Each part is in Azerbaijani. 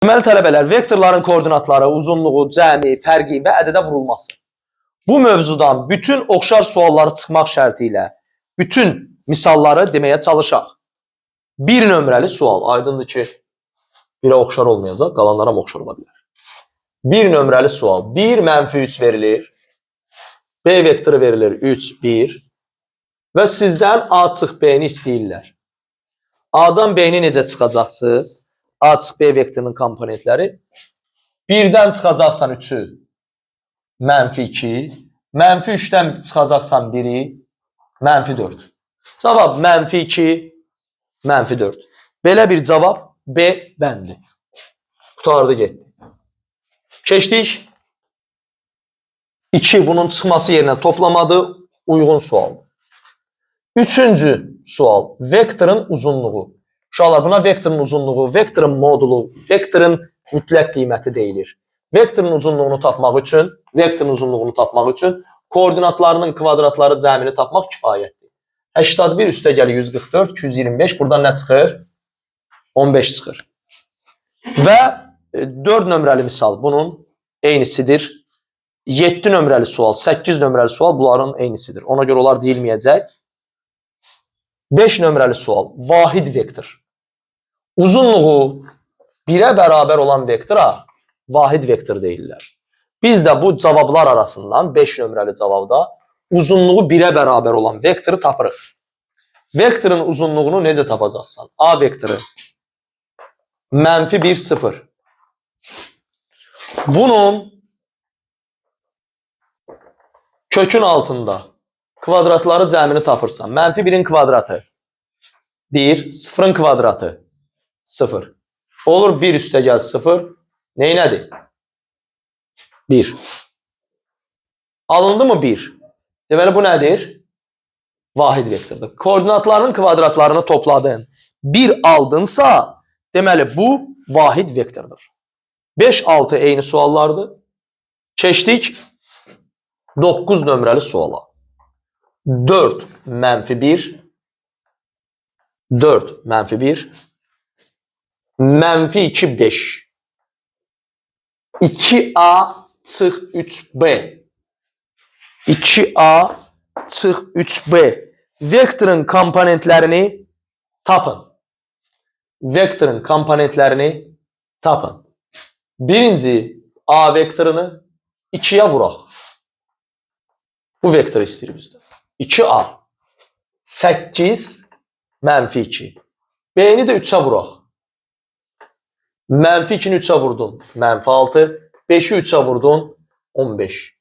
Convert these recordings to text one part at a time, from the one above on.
Deməli tələbələr, vektorların koordinatları, uzunluğu, cəmi, fərqi və ədədə vurulması. Bu mövzudan bütün oxşar sualları çıxmaq şərti ilə bütün misalları deməyə çalışaq. Bir nömrəli sual, aydındır ki, birə oxşar olmayacaq, qalanlara oxşar ola bilər. Bir nömrəli sual, 1 - 3 verilir, B vektoru verilir 3, 1 və sizdən A çıx B-ni istəyirlər. A-dan B-ni necə çıxacaqsınız? A çıx B vektorunun komponentləri 1-dən çıxacaqsan 3-ü -2, -3-dən çıxacaqsan 1-i -4. Cavab -2, -4. Belə bir cavab B bəndi. Qutardı getdi. Keçdik. 2 bunun çıxması yerinə toplamadı, uyğun sual. Üçüncü sual, vektorun uzunluğu. Uşaqlar, buna vektorun uzunluğu, vektorun modulu, vektorun mütləq qiyməti deyilir. Vektorun uzunluğunu tapmaq üçün koordinatlarının kvadratları cəmini tapmaq kifayətdir. 81 üstəgəl 144, 225, buradan nə çıxır? 15 çıxır. Və 4 nömrəli misal bunun eynisidir. 7 nömrəli sual, 8 nömrəli sual bunların eynisidir. Ona görə onlar deyilməyəcək. 5 nömrəli sual, vahid vektor. Uzunluğu 1-ə bərabər olan vektora vahid vektor deyirlər. Biz də bu cavablar arasından 5 nömrəli cavabda uzunluğu 1-ə bərabər olan vektoru tapırıq. Vektorun uzunluğunu necə tapacaqsan? A vektoru -1, 0. Bunun kökün altında kvadratları cəmini tapırsan. -1-in kvadratı 1, 0-ın kvadratı 0. Olur 1 üstəgəl 0. Neynədir? 1. Alındı mı 1? Deməli bu nədir? Vahid vektordur. Koordinatlarının kvadratlarını topladın. 1 aldınsa, deməli bu vahid vektordur. 5-6 eyni suallardır. Keçdik 9 nömrəli suala. 4 - 1, 4 - 1, -2, 5. 2A çıx 3B. 2A çıx 3B. Vektorun komponentlərini tapın. Vektorun komponentlərini tapın. Birinci A vektorunu 2-yə vuraq. Bu vektoru istəyir bizdən. 2A 8 -2. B-ni də 3-ə vuraq. -2-ni 3-ə vurdun, -6. 5-i 3-ə vurdun, 15.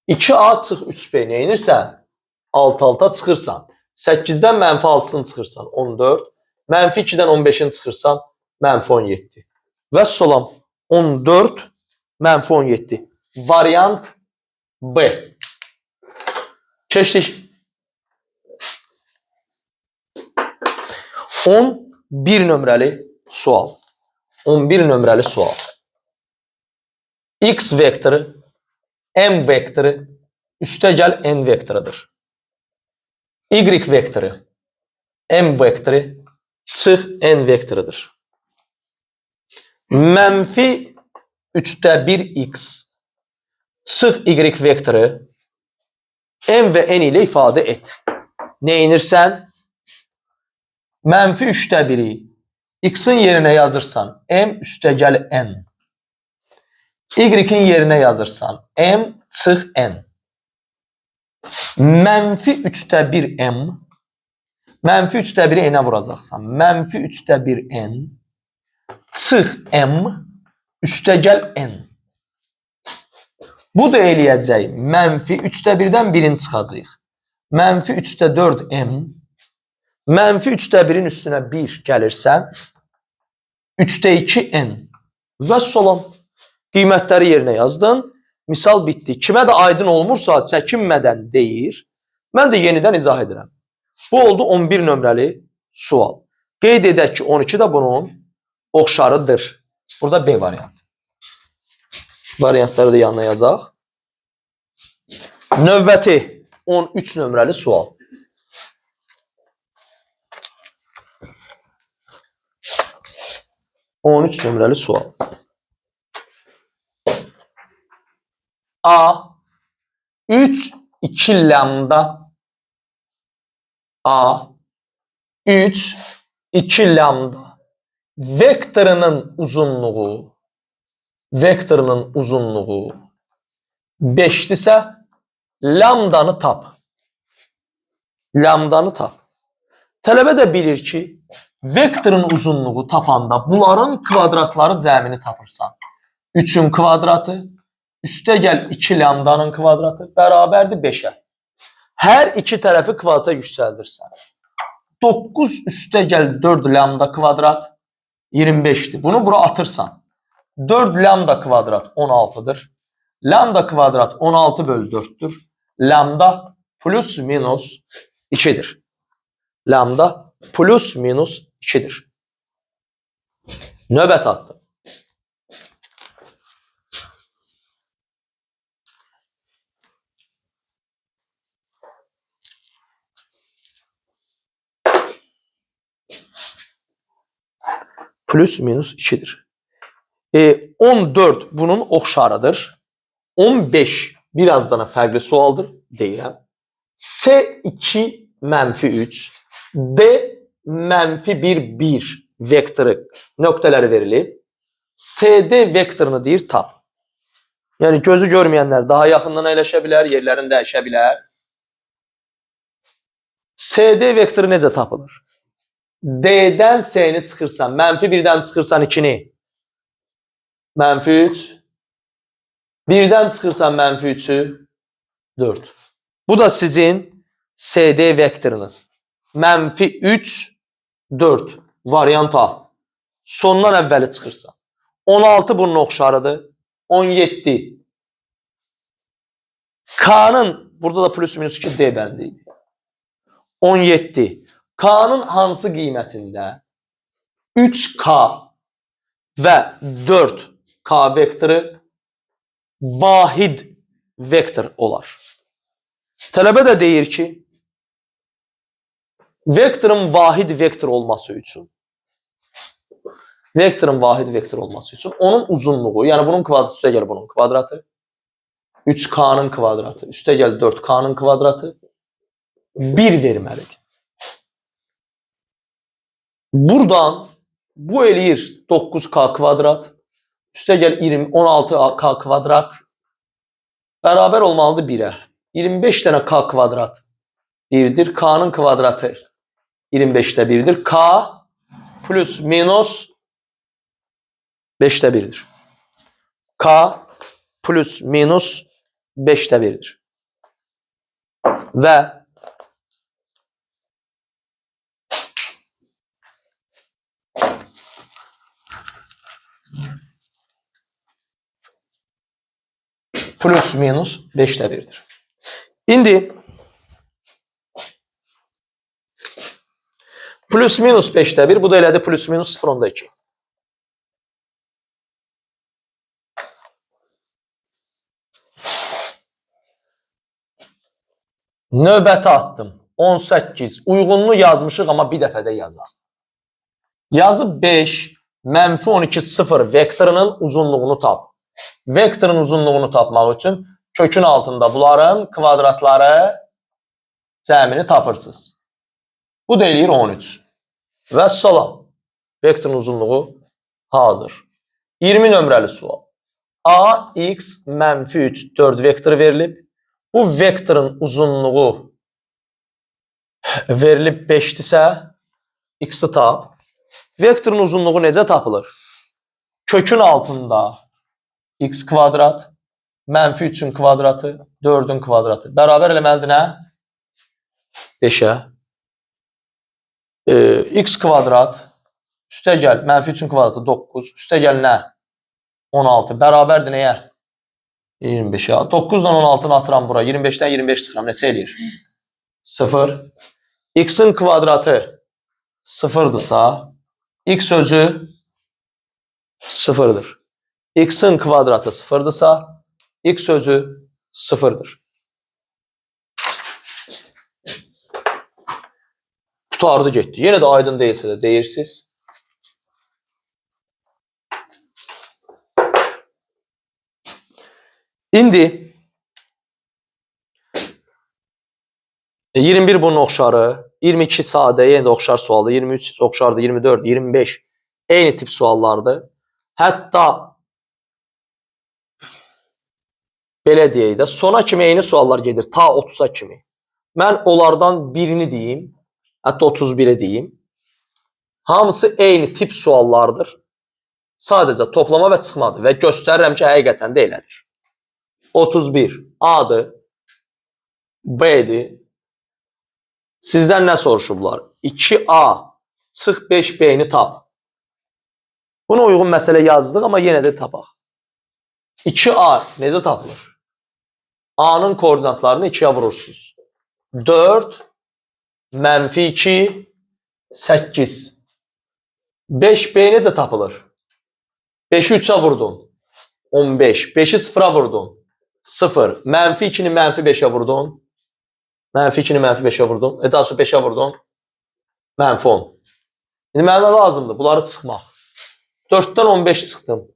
2A çıx 3B neynirsən? 6-6 çıxırsan. 8-dən -6-sını çıxırsan, 14. -2-dən 15-ini çıxırsan, -17. Və solam 14, -17. Variant B. Keçdik. 11 nömrəli sual. 11 nömrəli sual. X vektoru, M vektoru, üstəgəl N vektorudur. Y vektoru, M vektoru, çıx N vektorudur. -3/1x, çıx Y vektoru, M və N ilə ifadə et. Neynirsən? -3/1'i X-in yerinə yazırsan, M üstəgəl N. Y-in yerinə yazırsan, M çıx N. -3/1M, -3/1-i N-ə vuracaqsan. -3/1N çıx M üstəgəl N. Bu da eləyəcək. -3/1-dən 1-in çıxacaq. -3/4M. -3/1-in üstünə 1 gəlirsən. 3/2N. Və solam. Qiymətləri yerinə yazdın. Misal bitdi. Kimə də aydın olmursa çəkinmədən deyir. Mən də yenidən izah edirəm. Bu oldu 11 nömrəli sual. Qeyd edək ki, 12 də bunun oxşarıdır. Burada B variantı. Variantları da yanına yazaq. Növbəti 13 nömrəli sual. 13 nömrəli sual. A 3 2 lambda A 3 2 lambda vektorunun uzunluğu 5'dirsə lambdanı tap. Tələbə də bilir ki, vektorun uzunluğu tapanda bunların kvadratları cəmini tapırsan. 3'ün kvadratı üstə gəl 2 lambdanın kvadratı bərabərdir 5'ə. Hər iki tərəfi kvadrata yüksəldirsən. 9 üstə gəl 4 lambda kvadrat 25'dir. Bunu bura atırsan. 4 lambda kvadrat 16'dır. Lambda kvadrat 16 bölü 4'tür. Lambda plus minus 2'dir. Lambda plus minus 2'dir. Növbət attım. Plus minus 2'dir. 14 bunun oxşarıdır. 15 birazdan fərqli sualdır deyirəm. S2 mənfi 3, D mənfi 1, 1 vektoru nöqtələri verilib. CD vektorunu deyir tap. Yəni gözü görməyənlər daha yaxından əyləşə bilər, yerlərini dəyişə bilər. CD vektoru necə tapılır? D'dən S'ni çıxırsan, mənfi 1'dən çıxırsan 2'ni, mənfi 3, 1'dən çıxırsan mənfi 3'ü, 4. Bu da sizin CD vektorunuz. Mənfi 3, 4 variant A. Sondan əvvəli çıxırsan. 16 bunun oxşarıdır. 17. K'nın, burada da plus minus 2 D bəndiydi. 17. K'nın hansı qiymətində 3K və 4K vektoru vahid vektor olar. Tələbə də deyir ki, vektorun vahid vektor olması üçün onun uzunluğu, yəni bunun kvadratı üstə gəl bunun kvadratı, 3K'nın kvadratı üstə gəl 4K'nın kvadratı 1 verməlidir. Buradan bu eləyir 9K kvadrat, üstə gəl 16K kvadrat bərabər olmalıdır 1'ə. 25 dənə K kvadrat 1'dir. K'nın kvadratı 25'də 1'dir. K plus minus 5'də 1'dir. K plus minus 5'də 1'dir. Və plus minus 5'də 1'dir. İndi plus minus 5'də 1, bu da elədi plus minus 0.2. Növbəti attım. 18. Uyğunluğu yazmışıq, amma bir dəfədə yazaq. Yazı 5, mənfi 12, 0 vektorunun uzunluğunu tap. Vektorun uzunluğunu tapmaq üçün kökün altında bunların kvadratları cəmini tapırsınız. Bu da eləyir 13. Və salam. Vektorun uzunluğu hazır. 20 nömrəli sual. AX mənfi 3, 4 vektoru verilib. Bu vektorun uzunluğu verilib 5'dirsə, x'i tap. Vektorun uzunluğu necə tapılır? Kökün altında x kvadrat, mənfi 3'ün kvadratı, 4'ün kvadratı. Bərabər eləməlidir nə? 5'ə. X kvadrat, üstə gəl, mənfi 3'ün kvadratı 9, üstə gəl nə? 16. Bərabərdir nəyə? 25'ə. 9'dan 16'nı atıram bura. 25'dən 25 çıxıram. Neçə eləyir? 0. X'in kvadratı 0'dırsa, x özü 0'dır. X'in kvadratı 0'dırsa, x özü 0'dır. Tutardı getdi. Yenə də aydın deyilsə də deyirsiniz. İndi 21 bunun oxşarı, 22 sadə, yenə də oxşar sualdır, 23 oxşardır, 24, 25 eyni tip suallardır. Hətta belə deyək də, sona kimi eyni suallar gedir, ta 30-a kimi. Mən onlardan birini deyim, hətta 31'i deyim. Hamısı eyni tip suallardır. Sadəcə toplama və çıxmadır və göstərirəm ki, həqiqətən də elədir. 31 A-dır, B-dir. Sizdən nə soruşublar? 2A çıx 5B-ni tap. Buna uyğun məsələ yazdıq, amma yenə də tapaq. 2A necə tapılır? A-nın koordinatlarını 2-yə vurursunuz. 4 mənfi 2 8. 5B necə tapılır? 5'i 3'e vurdun. 15. 5'i 0'a vurdun. 0. Mənfi 2'ni mənfi 5'e vurdun. Mənfi 2'ni mənfi 5'e vurdun. Daha sonra 5'e vurdun. Mənfi 10. İndi mənə lazımdır bunları çıxmaq. 4'dən 15 çıxdım.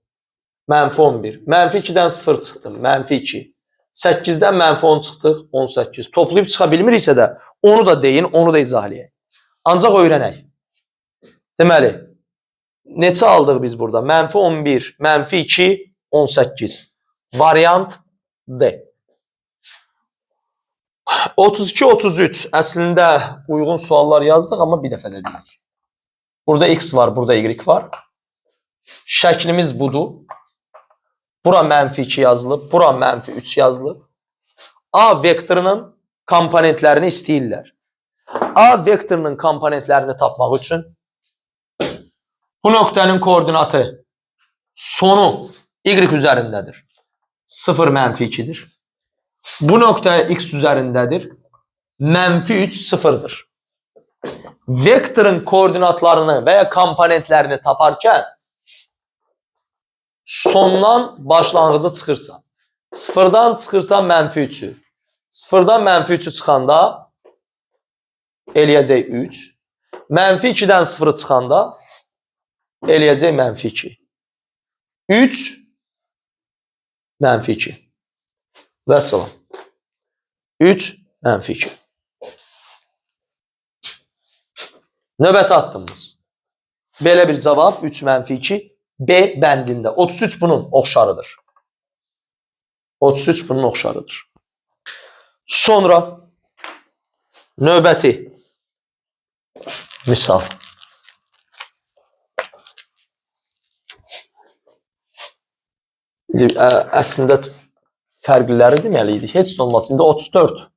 Mənfi 11. Mənfi 2'dən 0 çıxdım. Mənfi 2. 8'dən mənfi 10 çıxdıq. 18. Toplayıb çıxa bilmiriksə də onu da deyin, onu da izah eləyək. Ancaq öyrənək. Deməli, neçə aldıq biz burada? Mənfi 11, mənfi 2, 18. Variant D. 32, 33. Əslində uyğun suallar yazdıq, amma bir dəfə də deyək. Burada x var, burada y var. Şəklimiz budur. Bura mənfi 2 yazılıb, bura mənfi 3 yazılıb. A vektorunun komponentlərini istəyirlər. A vektorunun komponentlərini tapmaq üçün bu nöqtənin koordinatı sonu y üzərindədir. 0 mənfi 2'dir. Bu nöqtə x üzərindədir. Mənfi 3 0'dır. Vektorun koordinatlarını və ya komponentlərini taparkən sondan başlanğıcı çıxırsan. 0'dan çıxırsan mənfi 3'ü. 0'dan mənfi 3'ü çıxanda eləyəcək 3. Mənfi 2'dən 0'ı çıxanda eləyəcək mənfi 2. 3 mənfi 2. Və salam. 3 mənfi 2. Növbəti addımımız. Belə bir cavab 3 mənfi 2 B bəndində. 33 bunun oxşarıdır. 33 bunun oxşarıdır. Sonra növbəti misal. Əslində fərqliləri deməliydik. Heç olmaz. İndi 34.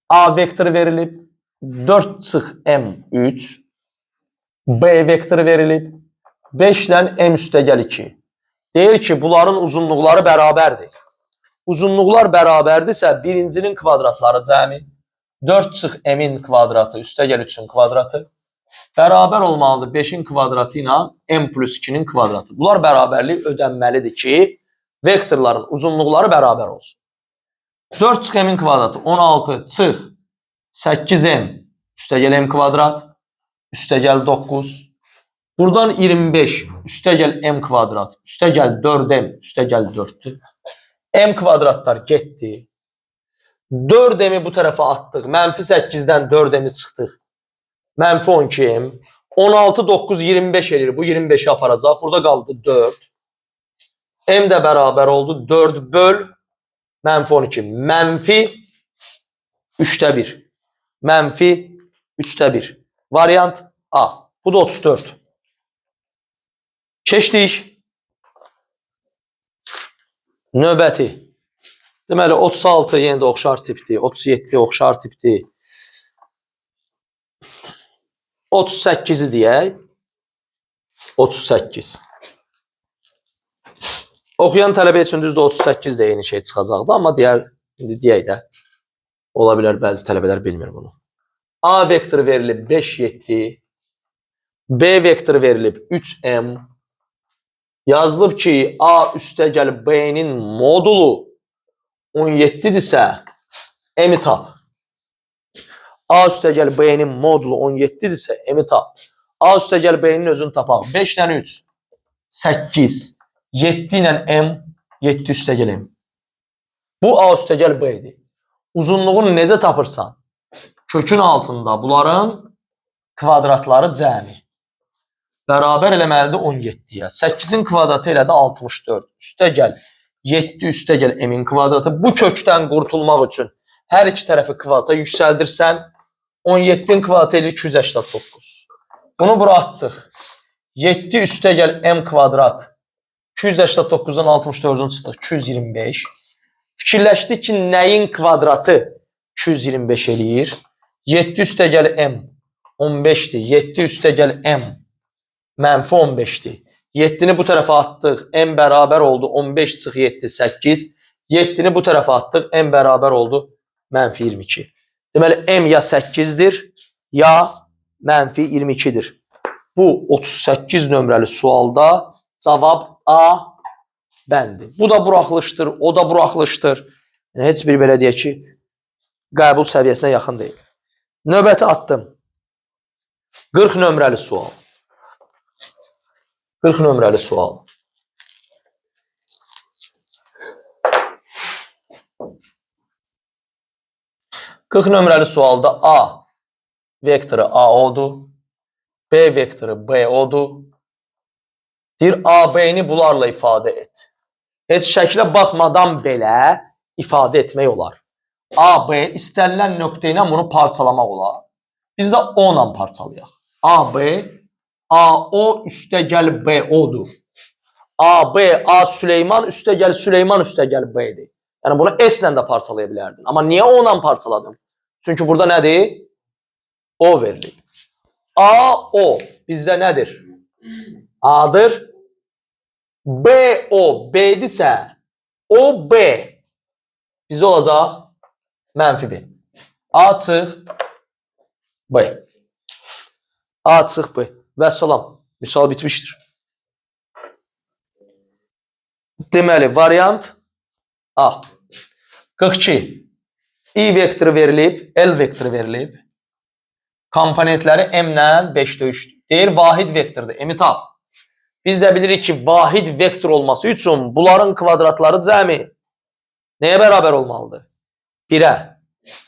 A vektoru verilib. 4 çıx M3. B vektoru verilib. 5'dən M üstəgəl 2. Deyir ki, bunların uzunluqları bərabərdir. Uzunluqlar bərabərdirsə, birincinin kvadratları cəmi 4 çıx M-in kvadratı üstəgəl 3'ün kvadratı bərabər olmalıdır 5'in kvadratı ilə M plus 2'nin kvadratı. Bunlar bərabərlik ödənməlidir ki, vektorların uzunluqları bərabər olsun. 4 çıx M-in kvadratı 16 çıx 8M üstəgəl M kvadrat üstəgəl 9. Buradan 25 üstəgəl M kvadrat üstəgəl 4M üstəgəl 4'dür. M kvadratlar getdi. 4M'i bu tərəfə atdıq. Mənfi 8'dən 4M'i çıxdıq. Mənfi 12M. 16, 9, 25 edir. Bu 25'i aparacaq. Burada qaldı 4. M də bərabər oldu. 4 böl mənfi 12. Mənfi 3'də 1. Mənfi 3'də 1. Variant A. Bu da 34. Keçdik. Növbəti. Deməli 36 yenə də oxşar tipdir. 37 oxşar tipdir. 38'i deyək. 38. Oxuyan tələbə üçün düzdür 38 də eyni şey çıxacaqdı. Amma indi deyək də. Ola bilər bəzi tələbələr bilmir bunu. A vektoru verilib 5, 7. B vektoru verilib 3M. Yazılıb ki, A üstəgəl B-nin modulu 17'dirsə, M-i tap. A üstəgəl B-nin modulu 17'dirsə, M-i tap. A üstəgəl B-nin özünü tapaq. 5 ilə 3, 8. 7 ilə M, 7 üstəgəl M. Bu A üstəgəl B-dir. Uzunluğunu necə tapırsan? Kökün altında bunların kvadratları cəmi. Bərabər eləməlidir 17-yə. 8-in kvadratı elədi 64. Üstə gəl 7 üstə gəl m-in kvadratı. Bu kökdən qurtulmaq üçün hər iki tərəfi kvadrata yüksəldirsən 17-in kvadratı elə 289. Bunu bura atdıq. 7 üstə gəl m kvadrat 289-dan 64-ün çıxdıq 225. Fikirləşdik ki, nəyin kvadratı 225 eləyir? 7 üstə gəl m 15-dir. 7 üstə gəl m mənfi 15-dir. 7-ni bu tərəfə atdıq. M bərabər oldu 15 çıx 7 8. 7-ni bu tərəfə atdıq. M bərabər oldu mənfi 22. Deməli M ya 8-dir ya mənfi 22-dir. Bu 38 nömrəli sualda cavab A bəndir. Bu da buraxılışdır, o da buraxılışdır. Yəni, heç bir belə deyək ki, qəbul səviyyəsinə yaxın deyil. Növbəti atdım. 40 nömrəli sual. 40 nömrəli sual. Qırx nömrəli sualda A vektoru AO-dur. B vektoru BO-dur. Deyir, AB-ni bunlarla ifadə et. Heç şəklə baxmadan belə ifadə etmək olar. AB istənilən nöqtə ilə bunu parçalamaq olar. Biz də O ilə parçalayaq. AB AO üstə gəl BO-dur. AB A Süleyman üstə gəl Süleyman üstə gəl B-dir. Yəni bunu S ilə də parçalaya bilərdin. Amma niyə O ilə parçaladım? Çünki burada nədir? O verilir. AO bizdə nədir? A'dır. BO B'dirsə OB bizdə olacaq mənfi B. A çıx B. A çıx B. Vəssalam. Misal bitmişdir. Deməli, variant A. 42. I vektoru verilib, L vektoru verilib. Komponentləri M ilə 5-də 3-dür. Deyir, vahid vektordur. M-i tap. Biz də bilirik ki, vahid vektor olması üçün bunların kvadratları cəmi nəyə bərabər olmalıdır? 1-ə.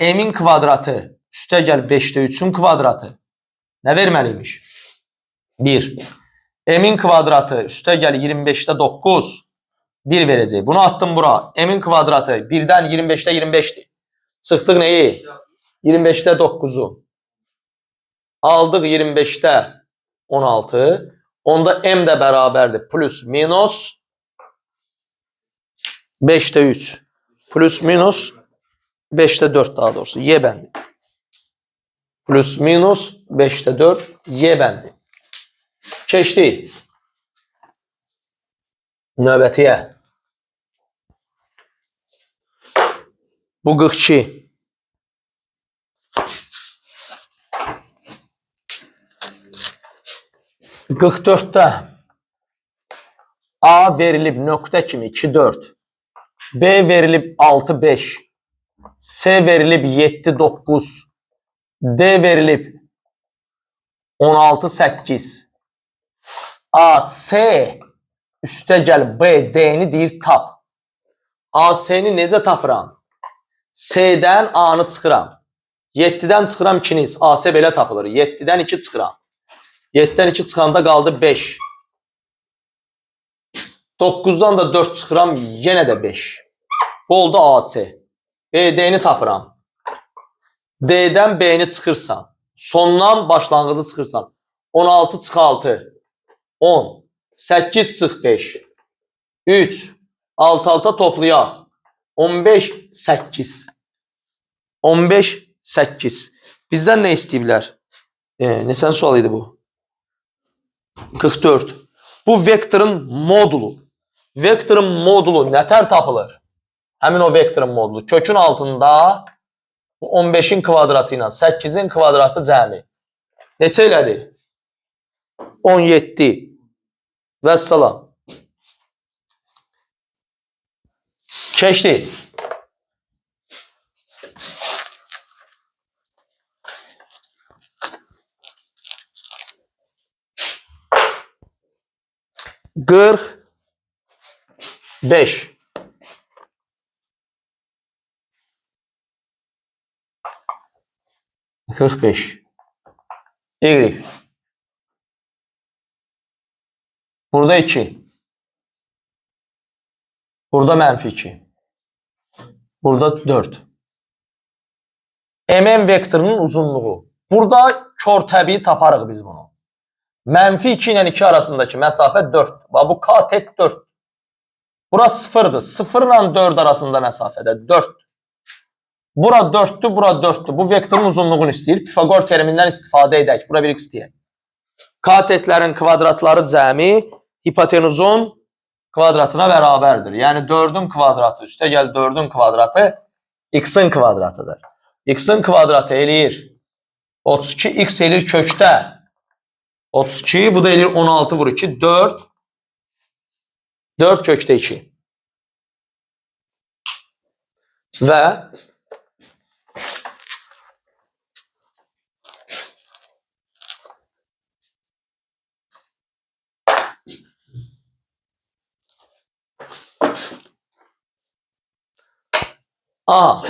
M-in kvadratı üstə gəl 5-də 3-ün kvadratı nə verməliymiş? 1. M-in kvadratı üstə gəl 25-də 9 1 verəcək. Bunu attım bura. M-in kvadratı 1-dən 25-də 25-dir. Çıxdıq nəyi? 25-də 9-u. Aldıq 25-də 16. Onda M də bərabərdir. Plus minus 5-də 3. Plus minus 5-də 4 daha doğrusu. Y bəndi. Plus minus 5-də 4 Y bəndi. Keçdik. Növbətiyə. Bu 42. Qırx dörddə A verilib nöqtə kimi 2 4. B verilib 6 5. C verilib 7 9. D verilib 16 8. AC üstə gəl B D-ni deyir tap. AC-ni necə tapıram? C-dən A-nı çıxıram. 7-dən çıxıram 2-ni. AC belə tapılır. 7-dən 2 çıxıram. 7-dən 2 çıxanda qaldı 5. 9-dan da 4 çıxıram, yenə də 5. Bu oldu AC. BD-ni tapıram. D-dən B-ni çıxırsan. Sondan başlanğıcı çıxırsan. 16 çıx 6. 10. 8 çıx 5. 3. 6 alta toplayaq. 15 8. 15 8. Bizdən nə istəyiblər? Neçən sual idi bu? 44. Bu vektorun modulu. Vektorun modulu nətər tapılır? Həmin o vektorun modulu. Kökün altında 15-in kvadratı ilə 8-in kvadratı cəmi. Neçə elədi? 17. Vəssalam. Keçdi. Qırx 5. 45. Y. Burada 2. Burada mənfi 2. Burada 4. MN vektorunun uzunluğu. Burada kör təbii taparıq biz bunu. Mənfi 2 ilə 2 arasındakı məsafə 4. Bu K tek 4. Bura 0'dır. 0 ilə 4 arasında məsafədə 4. Bura 4'tür, bura 4'tür. Bu vektorun uzunluğunu istəyir. Pifagor terimindən istifadə edək. Bura bir x deyək. Katetlərin kvadratları cəmi hipotenuzun kvadratına bərabərdir. Yəni 4'ün kvadratı üstə gəl 4'ün kvadratı x'in kvadratıdır. X'in kvadratı eləyir 32, x eləyir kökdə 32, bu da eləyir 16 vur 2, 4. 4 kökdə 2. Və A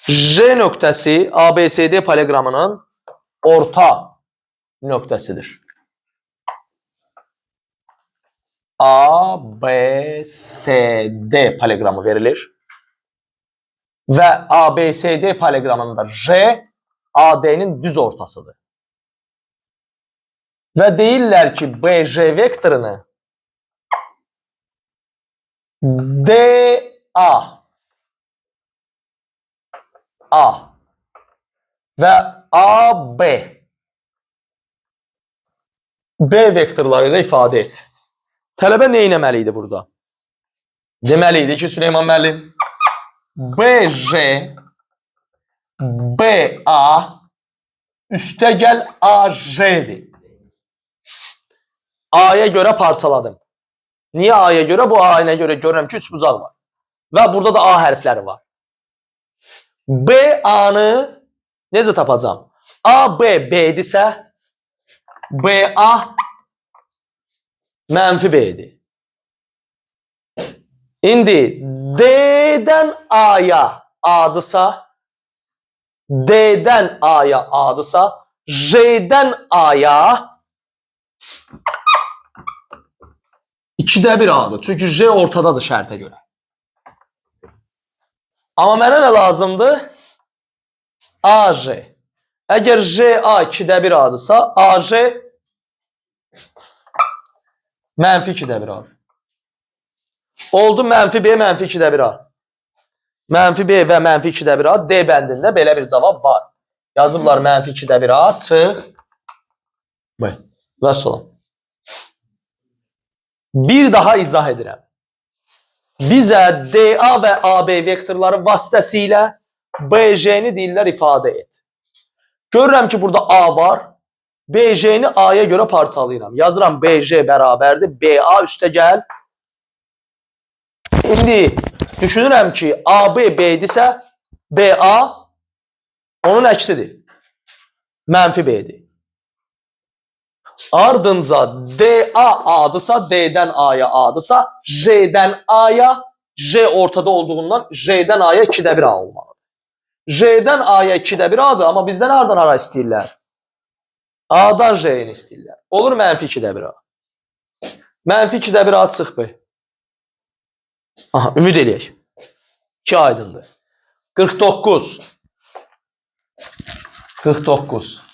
J nöqtəsi ABCD poleqramının orta nöqtəsidir. ABCD poleqramı verilir. Və ABCD poleqramında J AD'nin düz ortasıdır. Və deyirlər ki, BJ vektorunu DA və AB B vektorları ilə ifadə et. Tələbə nə etməli idi burada? Deməli idi ki, Süleyman müəllim, BJ BA üstə gəl AJ'dir. A'ya görə parçaladım. Niyə A'ya görə? Bu A'ya görə görürəm ki, 3 bucaq var. Və burada da A hərfləri var. BA'nı necə tapacam? AB B'dirsə, BA mənfi B'dir. İndi D'dən A'ya A'dırsa, D'dən A'ya A'dırsa, J'dən A'ya 2'də 1 A'dır. Çünki J ortadadır şərtə görə. Amma mənə nə lazımdır? AJ. Əgər JA 2'də 1 A'dırsa, AJ mənfi 2'də 1 A'dır. Oldu mənfi B, mənfi 2'də 1 A. Mənfi B və mənfi 2'də 1 A. D bəndində belə bir cavab var. Yazıblar mənfi 2'də 1 A, çıx. B. Və sola. Bir daha izah edirəm. Bizə DA və AB vektorları vasitəsilə BJ-ni deyirlər ifadə et. Görürəm ki, burada A var. BJ-ni A'ya görə parçalayıram. Yazıram BJ bərabərdir. BA üstə gəl. İndi düşünürəm ki, AB B'dirsə, BA onun əksidir. Mənfi B'dir. Ardınca DA A'dırsa, D'dən A'ya A'dırsa, J'dən A'ya, J ortada olduğundan J'dən A'ya 2'də 1 A olmalıdır. J'dən A'ya 2'də 1 A'dır, amma bizdən hardan ara istəyirlər? A'dan J'ni istəyirlər. Olur mənfi 2'də 1 A. Mənfi 2'də 1 A çıx B. Aha, ümid eləyək. 2 aydındır. 49. 49.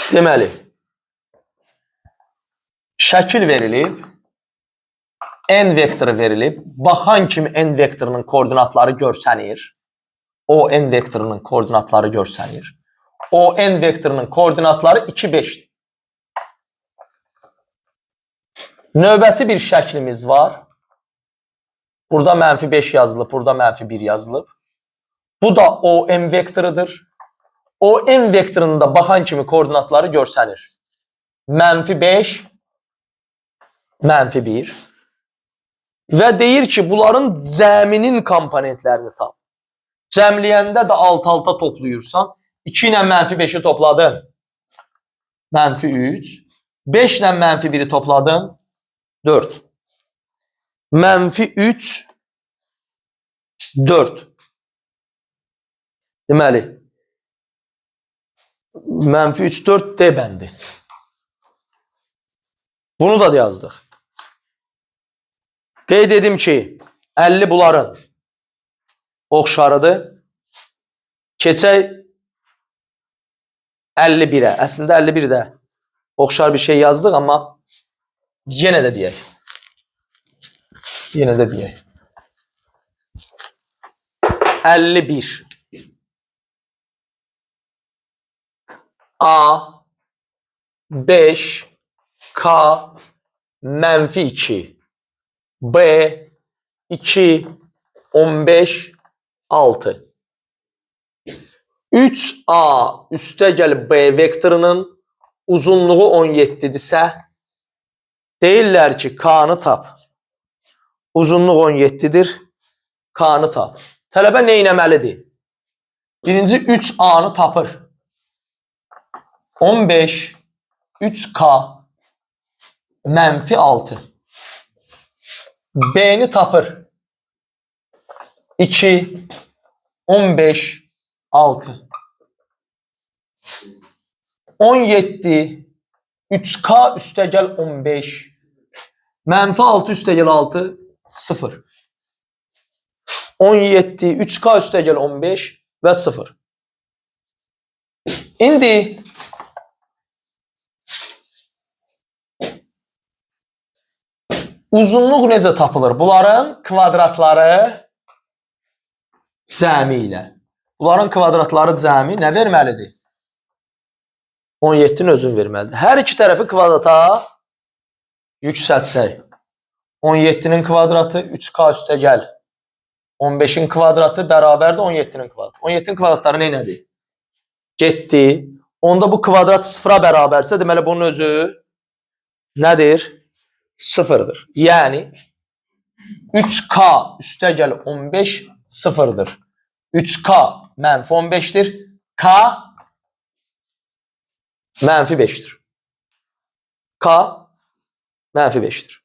Deməli, şəkil verilib, n vektoru verilib, baxan kimi n vektorunun koordinatları görsənir. O n vektorunun koordinatları görsənir. O n vektorunun koordinatları 2, 5'dir. Növbəti bir şəklimiz var. Burada mənfi 5 yazılıb, burada mənfi 1 yazılıb. Bu da o n vektorudur. O n vektorunda baxan kimi koordinatları görsənir. Mənfi 5, mənfi 1. Və deyir ki, bunların cəminin komponentlərini tap. Cəmləyəndə də alt-alta toplayırsan, 2 ilə mənfi 5'i topladın. mənfi 3. 5 ilə mənfi 1-i topladın. 4. Mənfi 3, 4. Deməli, mənfi 3, 4 D bəndi. Bunu da yazdıq. Qeyd edim ki, 50 bunların oxşarıdır. Keçək 51-ə. Əslində 51-də oxşar bir şey yazdıq, amma yenə də deyək. Yenə də deyək. 51 A 5 K mənfi 2 B 2 15 6 3A üstəgəl B vektorunun uzunluğu 17-dirsə, deyirlər ki, K-nı tap. Uzunluq 17-dir, K-nı tap. Tələbə nə etməlidir? Birinci 3A-nı tapır. 15 3K mənfi 6. B-ni tapır. 2 15 6. 17 3K üstəgəl 15 mənfi 6 üstəgəl 6 0. 17 3K üstəgəl 15 və 0. İndi uzunluq necə tapılır? Bunların kvadratları cəmi ilə. Bunların kvadratları cəmi nə verməlidir? 17-nin özünü verməlidir. Hər iki tərəfi kvadrata yüksəltsək. 17-nin kvadratı 3K üstəgəl 15-in kvadratı bərabərdir 17-nin kvadratı. 17-nin kvadratları nədir? Getdi. Onda bu kvadrat 0-a bərabərsə, deməli bunun özü nədir? 0-dır. Yəni 3K üstəgəl 15 0-dır. 3K mənfi 15'dir. K mənfi 5'dir. K mənfi 5'dir.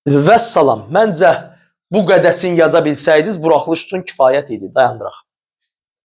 Vəssalam. Məncə bu qədəsini yaza bilsəydiniz buraxılış üçün kifayət idi. Dayandıraq.